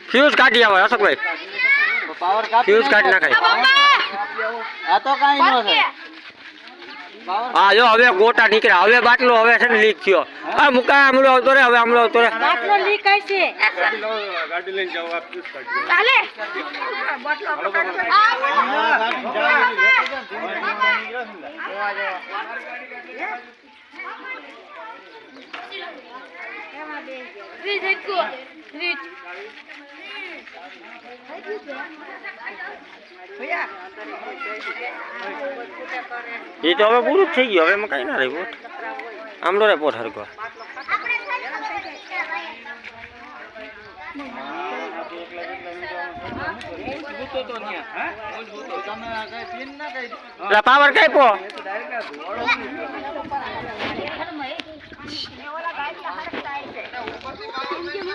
fuse કાઢી આવો અશોકભાઈ power fuse કાઢી નાખાય આ તો કાઈ ન છે હા જો હવે ગોટા નીકળ્યા હવે બાટલો હવે છે ને લીક થયો હા મુકા આમળો આવતો રે હવે આમળો આવતો રે બાટલો લીક આઈ છે ગાડી લઈને જાવ આપ ફ્યુઝ કાઢી ચાલે બાટલો એ તો હવે પૂરું થઈ ગયું હવે એમાં કઈ ના રહ્યું આમળો રે પોટ હરકો પાવર કઈ પો